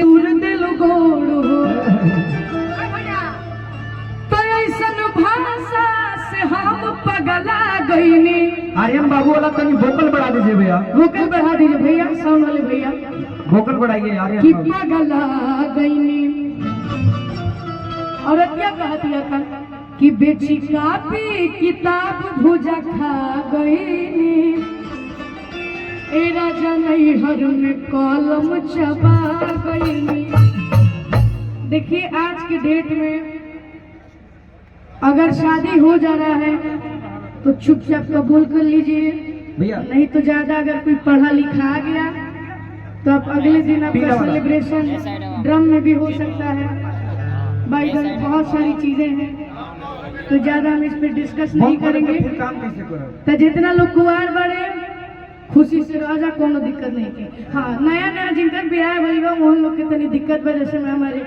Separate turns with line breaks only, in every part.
तूर दिल गोड़ हो तो ऐसन भाषा से हम पगला गईनी।
आर्यन बाबू वाला तनी वोकल बढ़ा दीजिए भैया,
वोकल बढ़ा दीजिए भैया, साउंड वाले भैया
वोकल बढ़ाइए आर्यन
कि
बाबू।
पगला गईनी। और क्या कहती है कि बेची कापी किताब भुजा खा गईनी। ए राजा नैहर में कलम चबा गईनी। देखिए आज के डेट में अगर शादी हो जा रहा है तो चुपचाप कबूल कर लीजिए
भैया,
नहीं तो ज्यादा अगर कोई पढ़ा लिखा आ गया तो आप अगले दिन आपका सेलिब्रेशन ड्रम में भी हो सकता है। भाई बहुत सारी चीजें हैं तो ज्यादा हम इस पे डिस्कस नहीं करेंगे।
काम कैसे करो
तो जितना लोग कुआर बड़े खुशी से राजा कोनो दिक्कत नहीं की। हाँ नया नया जिनकर ब्याह भैया उन लोग के तनी दिक्कत वजह से हमारे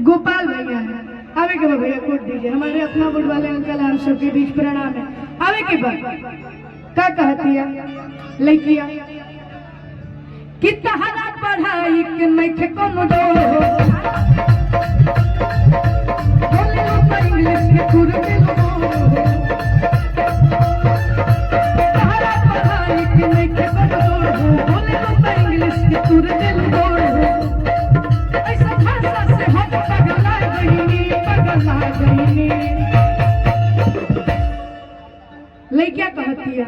गोपाल भैया है आवे के बाद भैया कोट दीजिए हमारे अपना बुढ़ वाले अंकल हम सबके बीच प्रणाम है। आवे के बाद क्या कहती है लड़किया कि तहरा पढ़ाई के नहीं थे कोनो डोर हो बोले लो तो इंग्लिश के तुर दिल गोड़ हो तहरा पढ़ाई के नहीं थे कोनो डोर हो बोले लो तो इंग्लिश के तुर दिल गोड़ हो। ऐसा भाषा से हम पगला गईनी पगला गईनी। लड़किया कहती है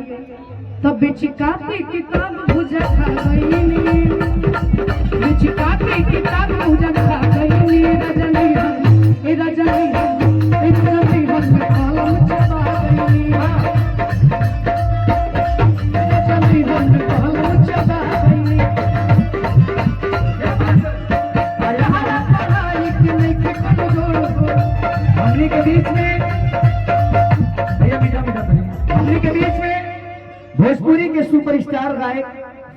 तब बेची कापी किताब भुजा खा गईनी। बेची कापी किताब भुजा खा गईनी। राजा नहीं हम ए राजा नहीं हम ए राजा नहीं हम कलम चबा गईनी। राजा नहीं हम कलम चबा गईनी। हमारा पढ़ाई के नहीं के कोनो जोड़ हो
हमनी के बीच में भैया मीठा मीठा भैया, हमनी के बीच में भोजपुरी के सुपरस्टार गायक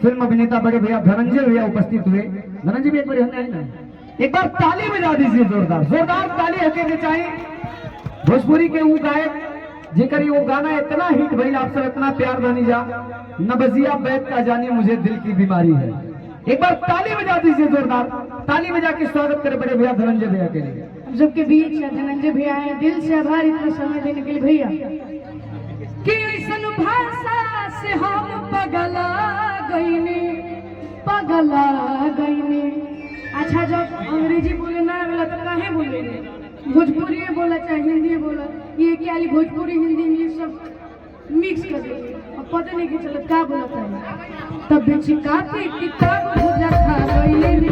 फिल्म अभिनेता बड़े भैया धनंजय भैया उपस्थित हुए। धनंजय भैया एक बार हमने आई ना एक बार ताली बजा दीजिए, जोरदार जोरदार ताली होके के चाहिए। भोजपुरी के वो गायक जेकर वो गाना इतना हिट भइल आप सब इतना प्यार बनी जा नबजिया बैठ का जानी मुझे दिल की बीमारी है। एक बार ताली बजा दीजिए, जोरदार ताली बजा के स्वागत करे बड़े भैया धनंजय भैया के लिए।
हम सबके बीच धनंजय भैया आए दिल से आभार इतना समय देने के लिए भैया कि ऐसन भाषा से हम पगला गईनी पगला गईनी। अच्छा जब अंग्रेजी बोले ना मिला तो काहे बोले भोजपुरी बोला चाहे हिंदी बोला ये क्या भोजपुरी हिंदी इंग्लिश सब मिक्स कर देते और पता नहीं कि चलो क्या बोला था। तब बेची कापी किताब भुजा खा गईनी।